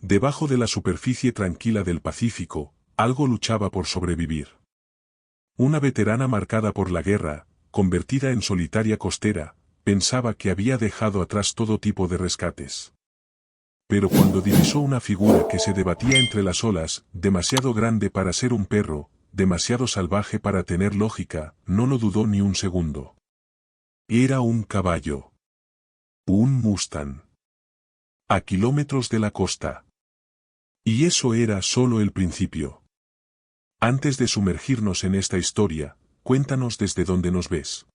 Debajo de la superficie tranquila del Pacífico, algo luchaba por sobrevivir. Una veterana marcada por la guerra, convertida en solitaria costera, pensaba que había dejado atrás todo tipo de rescates. Pero cuando divisó una figura que se debatía entre las olas, demasiado grande para ser un perro, demasiado salvaje para tener lógica, no lo dudó ni un segundo. Era un caballo. Un Mustang. A kilómetros de la costa. Y eso era solo el principio. Antes de sumergirnos en esta historia, cuéntanos desde dónde nos ves.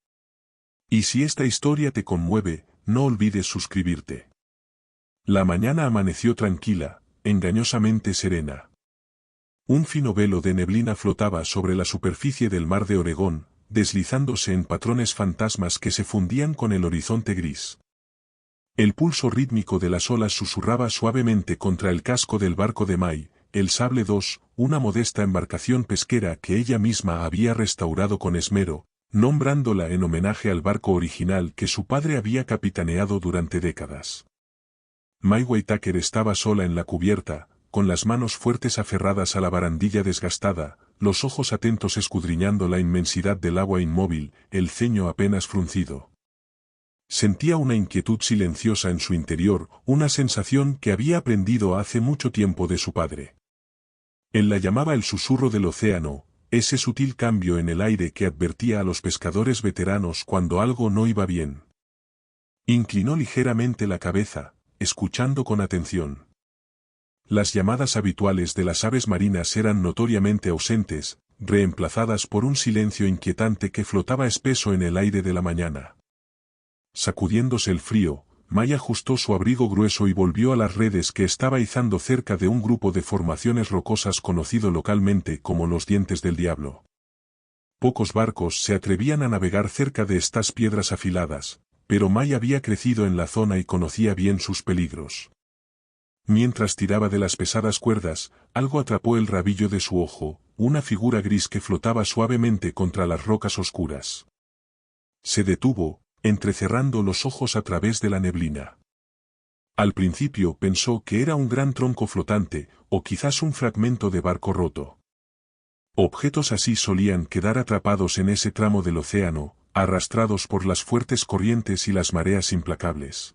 Y si esta historia te conmueve, no olvides suscribirte. La mañana amaneció tranquila, engañosamente serena. Un fino velo de neblina flotaba sobre la superficie del mar de Oregón, deslizándose en patrones fantasmas que se fundían con el horizonte gris. El pulso rítmico de las olas susurraba suavemente contra el casco del barco de May, el Sable II, una modesta embarcación pesquera que ella misma había restaurado con esmero, nombrándola en homenaje al barco original que su padre había capitaneado durante décadas. May Whitaker estaba sola en la cubierta, con las manos fuertes aferradas a la barandilla desgastada, los ojos atentos escudriñando la inmensidad del agua inmóvil, el ceño apenas fruncido. Sentía una inquietud silenciosa en su interior, una sensación que había aprendido hace mucho tiempo de su padre. Él la llamaba el susurro del océano, ese sutil cambio en el aire que advertía a los pescadores veteranos cuando algo no iba bien. Inclinó ligeramente la cabeza, escuchando con atención. Las llamadas habituales de las aves marinas eran notoriamente ausentes, reemplazadas por un silencio inquietante que flotaba espeso en el aire de la mañana. Sacudiéndose el frío, May ajustó su abrigo grueso y volvió a las redes que estaba izando cerca de un grupo de formaciones rocosas conocido localmente como los Dientes del Diablo. Pocos barcos se atrevían a navegar cerca de estas piedras afiladas, pero May había crecido en la zona y conocía bien sus peligros. Mientras tiraba de las pesadas cuerdas, algo atrapó el rabillo de su ojo, una figura gris que flotaba suavemente contra las rocas oscuras. Se detuvo, entrecerrando los ojos a través de la neblina. Al principio pensó que era un gran tronco flotante, o quizás un fragmento de barco roto. Objetos así solían quedar atrapados en ese tramo del océano, arrastrados por las fuertes corrientes y las mareas implacables.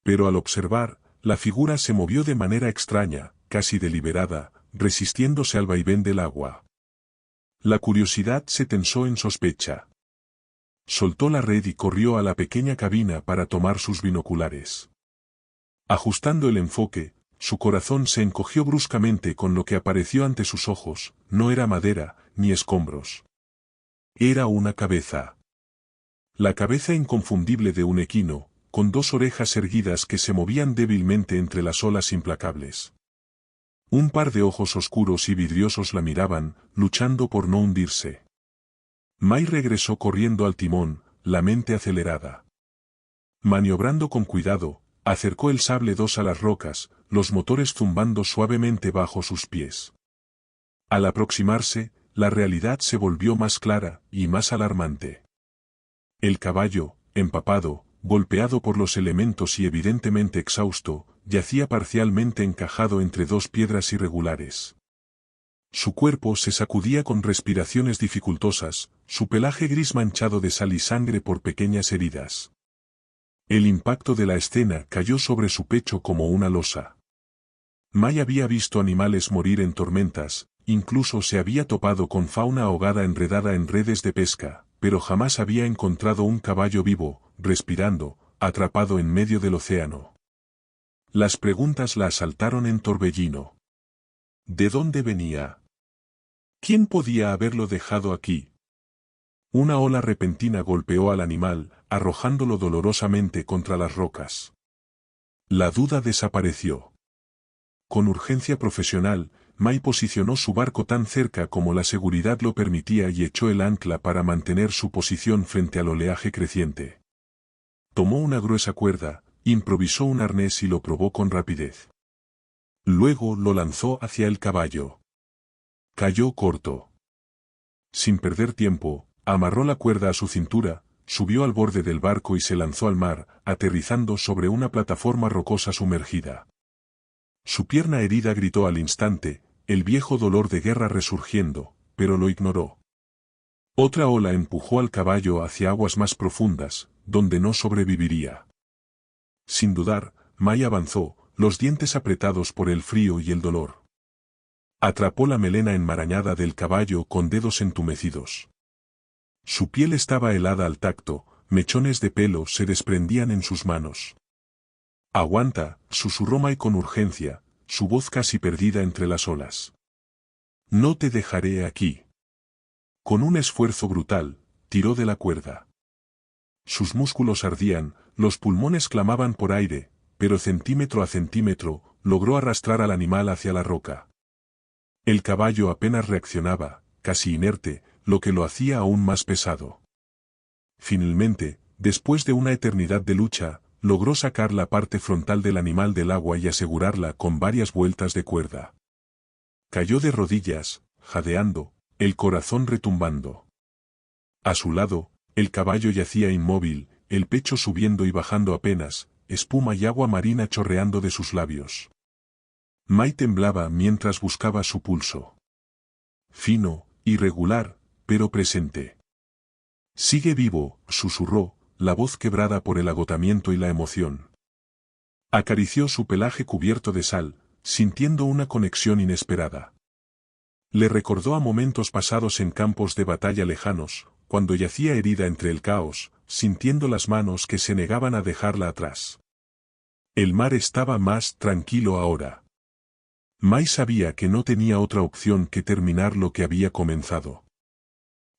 Pero al observar, la figura se movió de manera extraña, casi deliberada, resistiéndose al vaivén del agua. La curiosidad se tensó en sospecha. Soltó la red y corrió a la pequeña cabina para tomar sus binoculares. Ajustando el enfoque, su corazón se encogió bruscamente con lo que apareció ante sus ojos, no era madera, ni escombros. Era una cabeza. La cabeza inconfundible de un equino, con dos orejas erguidas que se movían débilmente entre las olas implacables. Un par de ojos oscuros y vidriosos la miraban, luchando por no hundirse. May regresó corriendo al timón, la mente acelerada. Maniobrando con cuidado, acercó el Sable II a las rocas, los motores zumbando suavemente bajo sus pies. Al aproximarse, la realidad se volvió más clara y más alarmante. El caballo, empapado, golpeado por los elementos y evidentemente exhausto, yacía parcialmente encajado entre dos piedras irregulares. Su cuerpo se sacudía con respiraciones dificultosas, su pelaje gris manchado de sal y sangre por pequeñas heridas. El impacto de la escena cayó sobre su pecho como una losa. May había visto animales morir en tormentas, incluso se había topado con fauna ahogada enredada en redes de pesca, pero jamás había encontrado un caballo vivo, respirando, atrapado en medio del océano. Las preguntas la asaltaron en torbellino. ¿De dónde venía? ¿Quién podía haberlo dejado aquí? Una ola repentina golpeó al animal, arrojándolo dolorosamente contra las rocas. La duda desapareció. Con urgencia profesional, May posicionó su barco tan cerca como la seguridad lo permitía y echó el ancla para mantener su posición frente al oleaje creciente. Tomó una gruesa cuerda, improvisó un arnés y lo probó con rapidez. Luego lo lanzó hacia el caballo. Cayó corto. Sin perder tiempo, amarró la cuerda a su cintura, subió al borde del barco y se lanzó al mar, aterrizando sobre una plataforma rocosa sumergida. Su pierna herida gritó al instante, el viejo dolor de guerra resurgiendo, pero lo ignoró. Otra ola empujó al caballo hacia aguas más profundas, donde no sobreviviría. Sin dudar, Mai avanzó, los dientes apretados por el frío y el dolor. Atrapó la melena enmarañada del caballo con dedos entumecidos. Su piel estaba helada al tacto, mechones de pelo se desprendían en sus manos. «Aguanta», susurró Mai con urgencia, su voz casi perdida entre las olas. «No te dejaré aquí». Con un esfuerzo brutal, tiró de la cuerda. Sus músculos ardían, los pulmones clamaban por aire, pero centímetro a centímetro, logró arrastrar al animal hacia la roca. El caballo apenas reaccionaba, casi inerte, lo que lo hacía aún más pesado. Finalmente, después de una eternidad de lucha, logró sacar la parte frontal del animal del agua y asegurarla con varias vueltas de cuerda. Cayó de rodillas, jadeando, el corazón retumbando. A su lado, el caballo yacía inmóvil, el pecho subiendo y bajando apenas, espuma y agua marina chorreando de sus labios. Mai temblaba mientras buscaba su pulso. Fino, irregular, pero presente. «Sigue vivo», susurró, la voz quebrada por el agotamiento y la emoción. Acarició su pelaje cubierto de sal, sintiendo una conexión inesperada. Le recordó a momentos pasados en campos de batalla lejanos, cuando yacía herida entre el caos, sintiendo las manos que se negaban a dejarla atrás. El mar estaba más tranquilo ahora. Mai sabía que no tenía otra opción que terminar lo que había comenzado.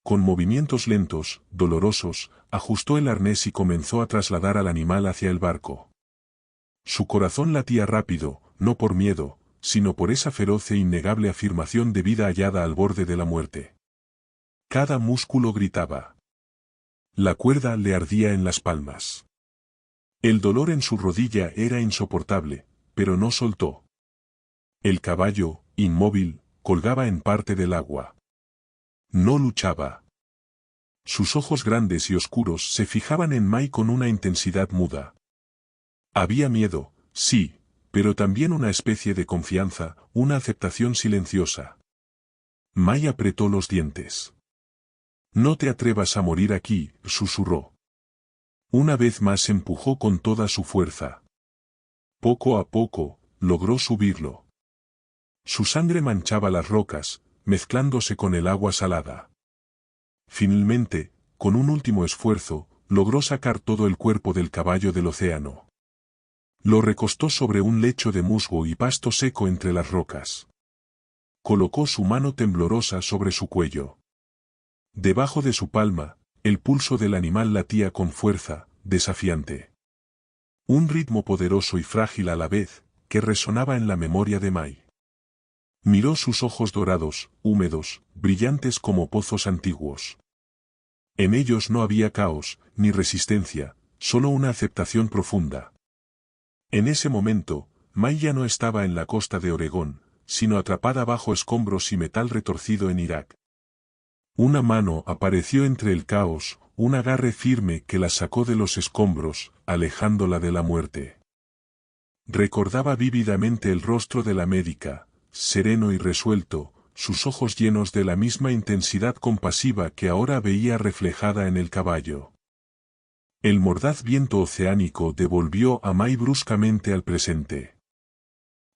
Con movimientos lentos, dolorosos, ajustó el arnés y comenzó a trasladar al animal hacia el barco. Su corazón latía rápido, no por miedo, sino por esa feroz e innegable afirmación de vida hallada al borde de la muerte. Cada músculo gritaba. La cuerda le ardía en las palmas. El dolor en su rodilla era insoportable, pero no soltó. El caballo, inmóvil, colgaba en parte del agua. No luchaba. Sus ojos grandes y oscuros se fijaban en Mai con una intensidad muda. Había miedo, sí, pero también una especie de confianza, una aceptación silenciosa. Mai apretó los dientes. «No te atrevas a morir aquí», susurró. Una vez más empujó con toda su fuerza. Poco a poco, logró subirlo. Su sangre manchaba las rocas, mezclándose con el agua salada. Finalmente, con un último esfuerzo, logró sacar todo el cuerpo del caballo del océano. Lo recostó sobre un lecho de musgo y pasto seco entre las rocas. Colocó su mano temblorosa sobre su cuello. Debajo de su palma, el pulso del animal latía con fuerza, desafiante. Un ritmo poderoso y frágil a la vez, que resonaba en la memoria de Mai. Miró sus ojos dorados, húmedos, brillantes como pozos antiguos. En ellos no había caos, ni resistencia, solo una aceptación profunda. En ese momento, Mai ya no estaba en la costa de Oregón, sino atrapada bajo escombros y metal retorcido en Irak. Una mano apareció entre el caos, un agarre firme que la sacó de los escombros, alejándola de la muerte. Recordaba vívidamente el rostro de la médica, sereno y resuelto, sus ojos llenos de la misma intensidad compasiva que ahora veía reflejada en el caballo. El mordaz viento oceánico devolvió a Mai bruscamente al presente.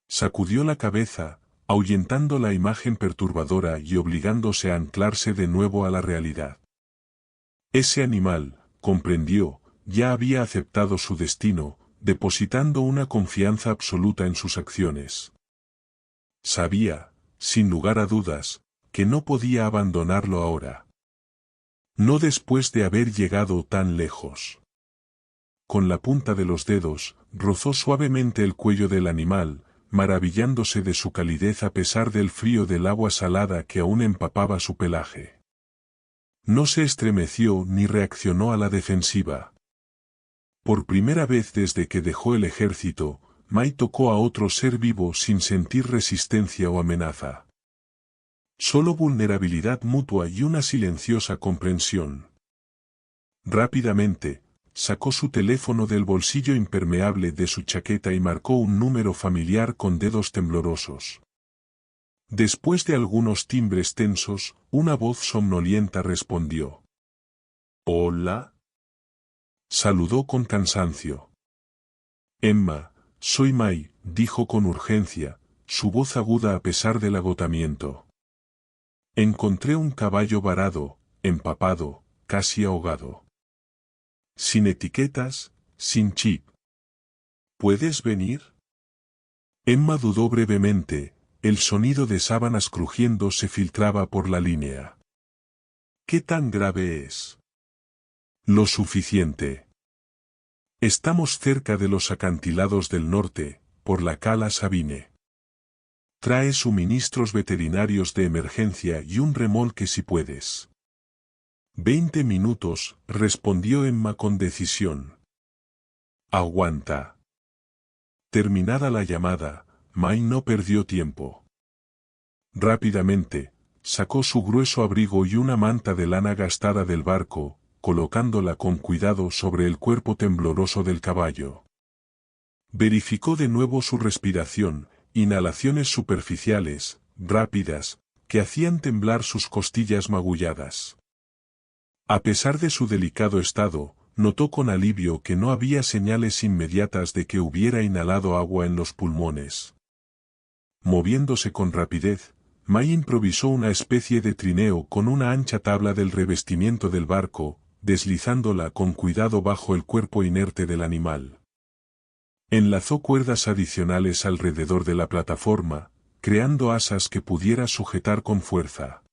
Sacudió la cabeza, ahuyentando la imagen perturbadora y obligándose a anclarse de nuevo a la realidad. Ese animal, comprendió, ya había aceptado su destino, depositando una confianza absoluta en sus acciones. Sabía, sin lugar a dudas, que no podía abandonarlo ahora. No después de haber llegado tan lejos. Con la punta de los dedos, rozó suavemente el cuello del animal, maravillándose de su calidez a pesar del frío del agua salada que aún empapaba su pelaje. No se estremeció ni reaccionó a la defensiva. Por primera vez desde que dejó el ejército, Mai tocó a otro ser vivo sin sentir resistencia o amenaza. Solo vulnerabilidad mutua y una silenciosa comprensión. Rápidamente, sacó su teléfono del bolsillo impermeable de su chaqueta y marcó un número familiar con dedos temblorosos. Después de algunos timbres tensos, una voz somnolienta respondió. «Hola». Saludó con cansancio. «Emma, soy May», dijo con urgencia, su voz aguda a pesar del agotamiento. «Encontré un caballo varado, empapado, casi ahogado. Sin etiquetas, sin chip. ¿Puedes venir?» Emma dudó brevemente, el sonido de sábanas crujiendo se filtraba por la línea. «¿Qué tan grave es?» «Lo suficiente. Estamos cerca de los acantilados del norte, por la cala Sabine. Trae suministros veterinarios de emergencia y un remolque si puedes». 20 minutos, respondió Emma con decisión. «Aguanta». Terminada la llamada, May no perdió tiempo. Rápidamente, sacó su grueso abrigo y una manta de lana gastada del barco, colocándola con cuidado sobre el cuerpo tembloroso del caballo. Verificó de nuevo su respiración, inhalaciones superficiales, rápidas, que hacían temblar sus costillas magulladas. A pesar de su delicado estado, notó con alivio que no había señales inmediatas de que hubiera inhalado agua en los pulmones. Moviéndose con rapidez, May improvisó una especie de trineo con una ancha tabla del revestimiento del barco, deslizándola con cuidado bajo el cuerpo inerte del animal. Enlazó cuerdas adicionales alrededor de la plataforma, creando asas que pudiera sujetar con fuerza.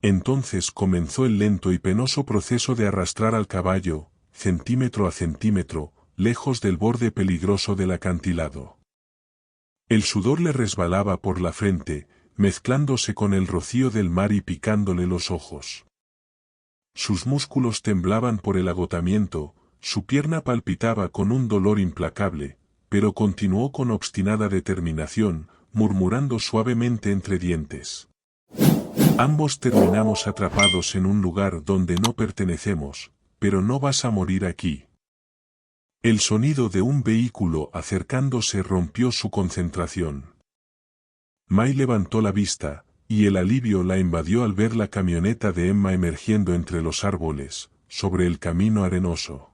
Entonces comenzó el lento y penoso proceso de arrastrar al caballo, centímetro a centímetro, lejos del borde peligroso del acantilado. El sudor le resbalaba por la frente, mezclándose con el rocío del mar y picándole los ojos. Sus músculos temblaban por el agotamiento, su pierna palpitaba con un dolor implacable, pero continuó con obstinada determinación, murmurando suavemente entre dientes. «Ambos terminamos atrapados en un lugar donde no pertenecemos, pero no vas a morir aquí». El sonido de un vehículo acercándose rompió su concentración. May levantó la vista, y el alivio la invadió al ver la camioneta de Emma emergiendo entre los árboles, sobre el camino arenoso.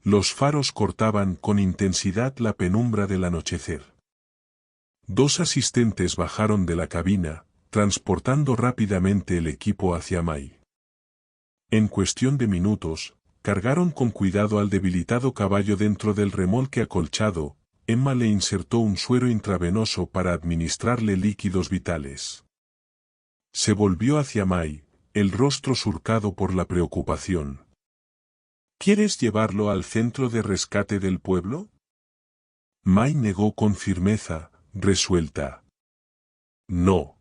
Los faros cortaban con intensidad la penumbra del anochecer. 2 asistentes bajaron de la cabina, transportando rápidamente el equipo hacia May. En cuestión de minutos, cargaron con cuidado al debilitado caballo dentro del remolque acolchado. Emma le insertó un suero intravenoso para administrarle líquidos vitales. Se volvió hacia May, el rostro surcado por la preocupación. «¿Quieres llevarlo al centro de rescate del pueblo?» May negó con firmeza, resuelta. «No.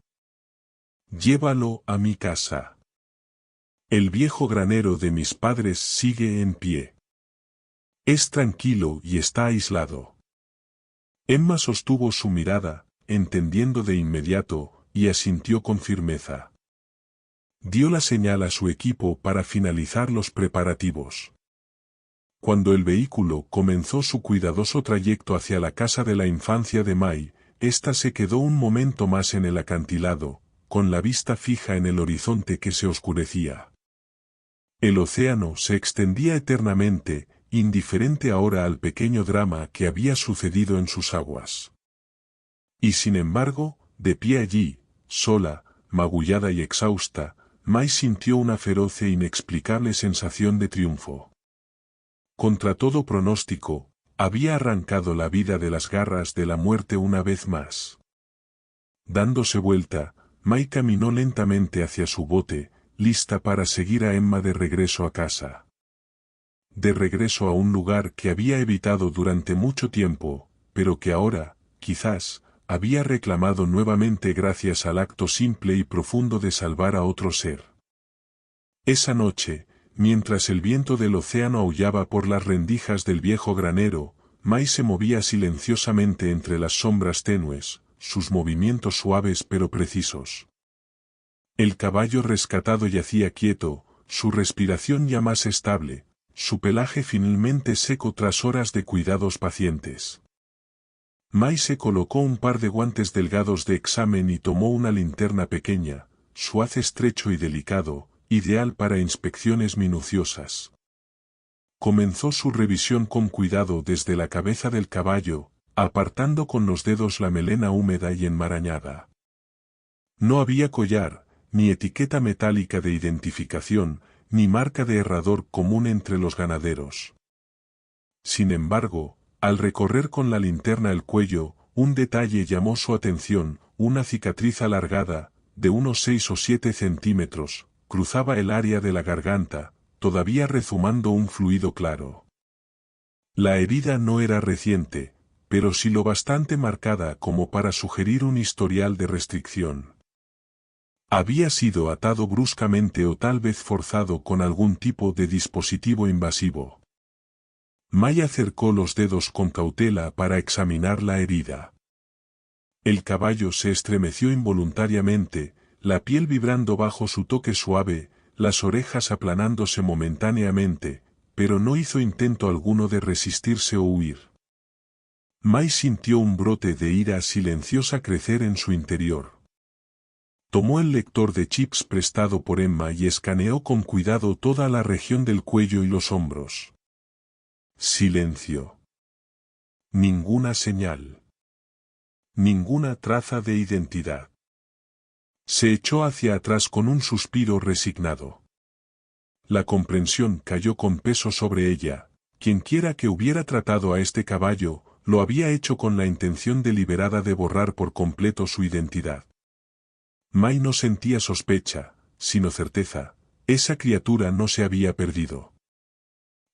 Llévalo a mi casa. El viejo granero de mis padres sigue en pie. Es tranquilo y está aislado». Emma sostuvo su mirada, entendiendo de inmediato, y asintió con firmeza. Dio la señal a su equipo para finalizar los preparativos. Cuando el vehículo comenzó su cuidadoso trayecto hacia la casa de la infancia de May, ésta se quedó un momento más en el acantilado, con la vista fija en el horizonte que se oscurecía. El océano se extendía eternamente, indiferente ahora al pequeño drama que había sucedido en sus aguas. Y sin embargo, de pie allí, sola, magullada y exhausta, May sintió una feroz e inexplicable sensación de triunfo. Contra todo pronóstico, había arrancado la vida de las garras de la muerte una vez más. Dándose vuelta, May caminó lentamente hacia su bote, lista para seguir a Emma de regreso a casa. De regreso a un lugar que había evitado durante mucho tiempo, pero que ahora, quizás, había reclamado nuevamente gracias al acto simple y profundo de salvar a otro ser. Esa noche, mientras el viento del océano aullaba por las rendijas del viejo granero, May se movía silenciosamente entre las sombras tenues, sus movimientos suaves pero precisos. El caballo rescatado yacía quieto, su respiración ya más estable, su pelaje finalmente seco tras horas de cuidados pacientes. Mai se colocó un par de guantes delgados de examen y tomó una linterna pequeña, su haz estrecho y delicado, ideal para inspecciones minuciosas. Comenzó su revisión con cuidado desde la cabeza del caballo, apartando con los dedos la melena húmeda y enmarañada. No había collar, ni etiqueta metálica de identificación, ni marca de herrador común entre los ganaderos. Sin embargo, al recorrer con la linterna el cuello, un detalle llamó su atención: una cicatriz alargada, de unos 6 o 7 centímetros, cruzaba el área de la garganta, todavía rezumando un fluido claro. La herida no era reciente, pero sí lo bastante marcada como para sugerir un historial de restricción. Había sido atado bruscamente o tal vez forzado con algún tipo de dispositivo invasivo. Mai acercó los dedos con cautela para examinar la herida. El caballo se estremeció involuntariamente, la piel vibrando bajo su toque suave, las orejas aplanándose momentáneamente, pero no hizo intento alguno de resistirse o huir. Mai sintió un brote de ira silenciosa crecer en su interior. Tomó el lector de chips prestado por Emma y escaneó con cuidado toda la región del cuello y los hombros. Silencio. Ninguna señal. Ninguna traza de identidad. Se echó hacia atrás con un suspiro resignado. La comprensión cayó con peso sobre ella: quienquiera que hubiera tratado a este caballo, lo había hecho con la intención deliberada de borrar por completo su identidad. Mai no sentía sospecha, sino certeza: esa criatura no se había perdido.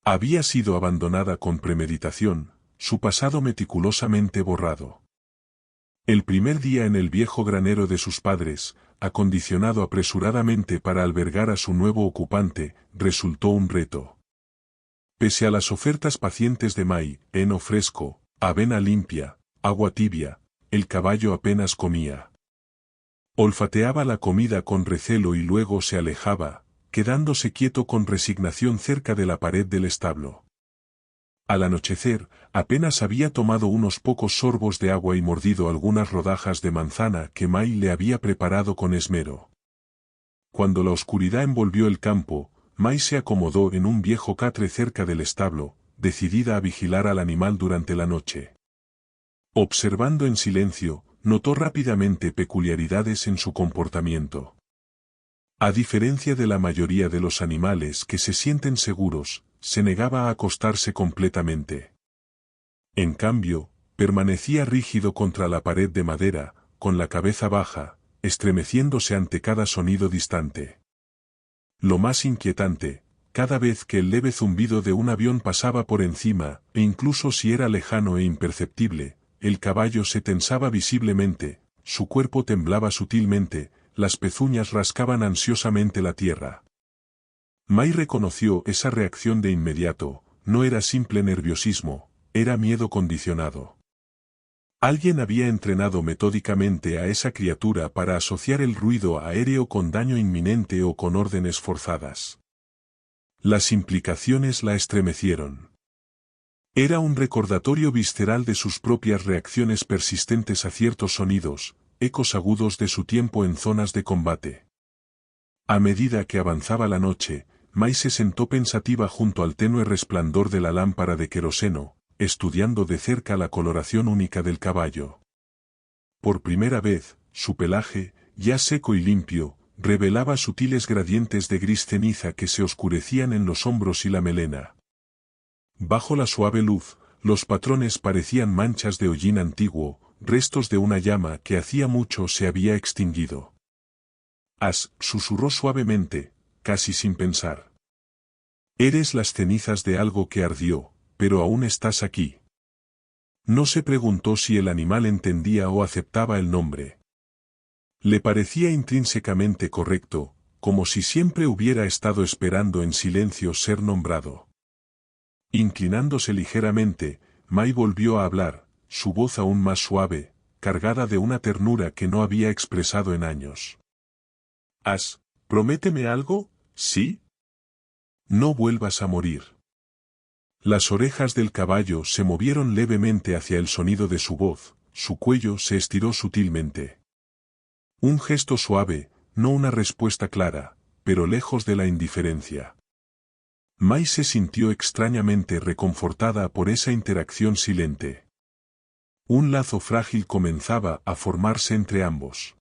Había sido abandonada con premeditación, su pasado meticulosamente borrado. El primer día en el viejo granero de sus padres, acondicionado apresuradamente para albergar a su nuevo ocupante, resultó un reto. Pese a las ofertas pacientes de Mai: heno fresco, avena limpia, agua tibia, el caballo apenas comía. Olfateaba la comida con recelo y luego se alejaba, quedándose quieto con resignación cerca de la pared del establo. Al anochecer, apenas había tomado unos pocos sorbos de agua y mordido algunas rodajas de manzana que Mai le había preparado con esmero. Cuando la oscuridad envolvió el campo, Mai se acomodó en un viejo catre cerca del establo, decidida a vigilar al animal durante la noche. Observando en silencio, notó rápidamente peculiaridades en su comportamiento. A diferencia de la mayoría de los animales que se sienten seguros, se negaba a acostarse completamente. En cambio, permanecía rígido contra la pared de madera, con la cabeza baja, estremeciéndose ante cada sonido distante. Lo más inquietante: cada vez que el leve zumbido de un avión pasaba por encima, e incluso si era lejano e imperceptible, el caballo se tensaba visiblemente, su cuerpo temblaba sutilmente, las pezuñas rascaban ansiosamente la tierra. Mai reconoció esa reacción de inmediato: no era simple nerviosismo, era miedo condicionado. Alguien había entrenado metódicamente a esa criatura para asociar el ruido aéreo con daño inminente o con órdenes forzadas. Las implicaciones la estremecieron. Era un recordatorio visceral de sus propias reacciones persistentes a ciertos sonidos, ecos agudos de su tiempo en zonas de combate. A medida que avanzaba la noche, Mai se sentó pensativa junto al tenue resplandor de la lámpara de queroseno, estudiando de cerca la coloración única del caballo. Por primera vez, su pelaje, ya seco y limpio, revelaba sutiles gradientes de gris ceniza que se oscurecían en los hombros y la melena. Bajo la suave luz, los patrones parecían manchas de hollín antiguo, restos de una llama que hacía mucho se había extinguido. Susurró suavemente, casi sin pensar. Eres las cenizas de algo que ardió, pero aún estás aquí. No se preguntó si el animal entendía o aceptaba el nombre. Le parecía intrínsecamente correcto, como si siempre hubiera estado esperando en silencio ser nombrado. Inclinándose ligeramente, Mai volvió a hablar, su voz aún más suave, cargada de una ternura que no había expresado en años. Prométeme algo, ¿sí? No vuelvas a morir. Las orejas del caballo se movieron levemente hacia el sonido de su voz, su cuello se estiró sutilmente. Un gesto suave, no una respuesta clara, pero lejos de la indiferencia. Mai se sintió extrañamente reconfortada por esa interacción silente. Un lazo frágil comenzaba a formarse entre ambos.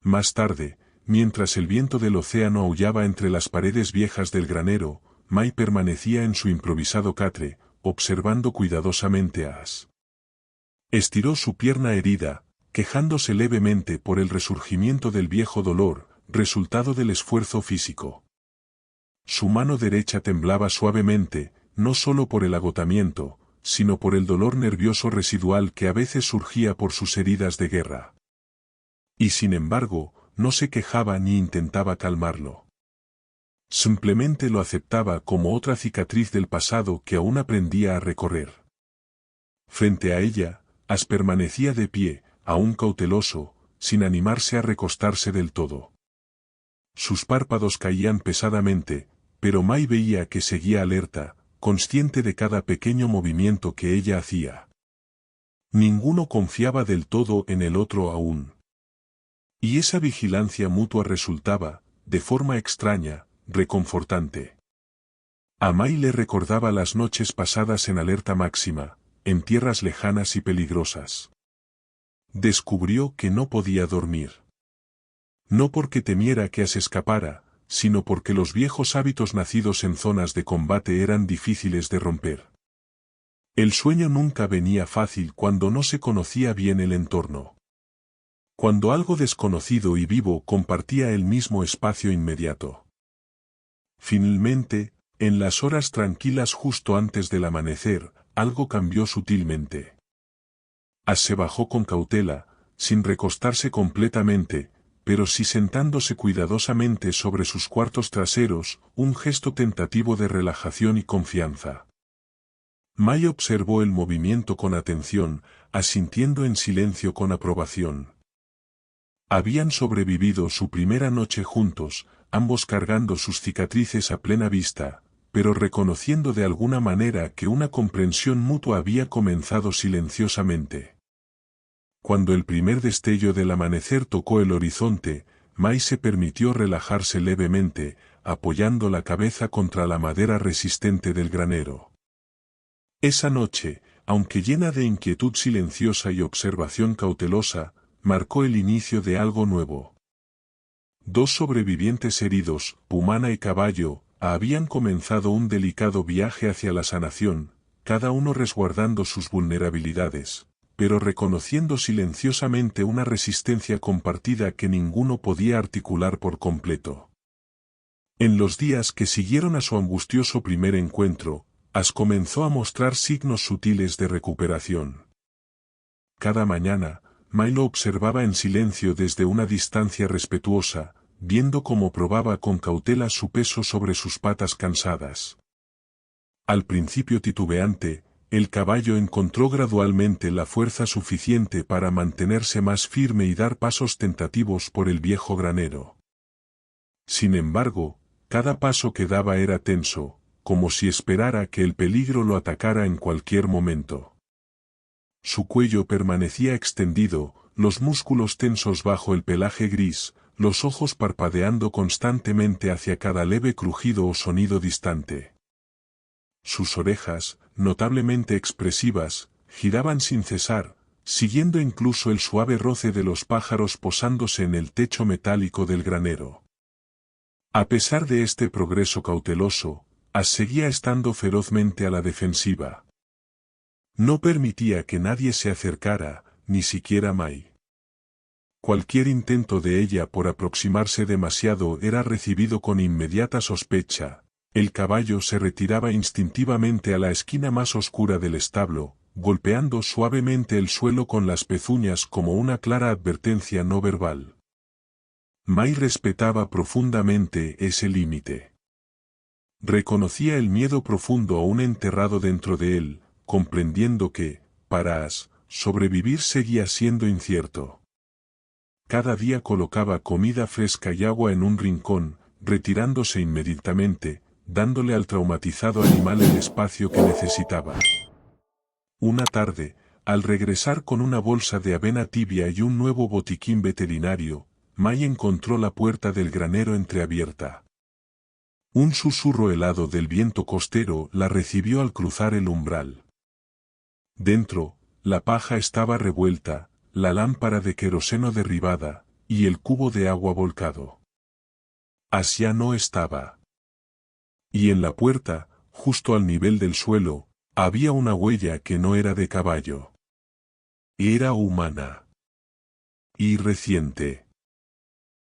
Más tarde, mientras el viento del océano aullaba entre las paredes viejas del granero, Mai permanecía en su improvisado catre, observando cuidadosamente a As. Estiró su pierna herida, quejándose levemente por el resurgimiento del viejo dolor, resultado del esfuerzo físico. Su mano derecha temblaba suavemente, no solo por el agotamiento, sino por el dolor nervioso residual que a veces surgía por sus heridas de guerra. Y sin embargo, no se quejaba ni intentaba calmarlo. Simplemente lo aceptaba como otra cicatriz del pasado que aún aprendía a recorrer. Frente a ella, As permanecía de pie, aún cauteloso, sin animarse a recostarse del todo. Sus párpados caían pesadamente, pero Mai veía que seguía alerta, consciente de cada pequeño movimiento que ella hacía. Ninguno confiaba del todo en el otro aún. Y esa vigilancia mutua resultaba, de forma extraña, reconfortante. A Mai le recordaba las noches pasadas en alerta máxima, en tierras lejanas y peligrosas. Descubrió que no podía dormir. No porque temiera que As escapara, sino porque los viejos hábitos nacidos en zonas de combate eran difíciles de romper. El sueño nunca venía fácil cuando no se conocía bien el entorno. Cuando algo desconocido y vivo compartía el mismo espacio inmediato. Finalmente, en las horas tranquilas justo antes del amanecer, algo cambió sutilmente. As se bajó con cautela, sin recostarse completamente, pero sí sentándose cuidadosamente sobre sus cuartos traseros, un gesto tentativo de relajación y confianza. Mai observó el movimiento con atención, asintiendo en silencio con aprobación. Habían sobrevivido su primera noche juntos, ambos cargando sus cicatrices a plena vista, pero reconociendo de alguna manera que una comprensión mutua había comenzado silenciosamente. Cuando el primer destello del amanecer tocó el horizonte, Mai se permitió relajarse levemente, apoyando la cabeza contra la madera resistente del granero. Esa noche, aunque llena de inquietud silenciosa y observación cautelosa, marcó el inicio de algo nuevo. Dos sobrevivientes heridos, Pumana y Caballo, habían comenzado un delicado viaje hacia la sanación, cada uno resguardando sus vulnerabilidades, pero reconociendo silenciosamente una resistencia compartida que ninguno podía articular por completo. En los días que siguieron a su angustioso primer encuentro, As comenzó a mostrar signos sutiles de recuperación. Cada mañana, Mai lo observaba en silencio desde una distancia respetuosa, viendo cómo probaba con cautela su peso sobre sus patas cansadas. Al principio titubeante, el caballo encontró gradualmente la fuerza suficiente para mantenerse más firme y dar pasos tentativos por el viejo granero. Sin embargo, cada paso que daba era tenso, como si esperara que el peligro lo atacara en cualquier momento. Su cuello permanecía extendido, los músculos tensos bajo el pelaje gris, los ojos parpadeando constantemente hacia cada leve crujido o sonido distante. Sus orejas, notablemente expresivas, giraban sin cesar, siguiendo incluso el suave roce de los pájaros posándose en el techo metálico del granero. A pesar de este progreso cauteloso, As seguía estando ferozmente a la defensiva. No permitía que nadie se acercara, ni siquiera Mai. Cualquier intento de ella por aproximarse demasiado era recibido con inmediata sospecha. El caballo se retiraba instintivamente a la esquina más oscura del establo, golpeando suavemente el suelo con las pezuñas como una clara advertencia no verbal. Mai respetaba profundamente ese límite. Reconocía el miedo profundo aún enterrado dentro de él, comprendiendo que, para As, sobrevivir seguía siendo incierto. Cada día colocaba comida fresca y agua en un rincón, retirándose inmediatamente, dándole al traumatizado animal el espacio que necesitaba. Una tarde, al regresar con una bolsa de avena tibia y un nuevo botiquín veterinario, May encontró la puerta del granero entreabierta. Un susurro helado del viento costero la recibió al cruzar el umbral. Dentro, la paja estaba revuelta, la lámpara de queroseno derribada, y el cubo de agua volcado. Asia no estaba. Y en la puerta, justo al nivel del suelo, había una huella que no era de caballo. Era humana. Y reciente.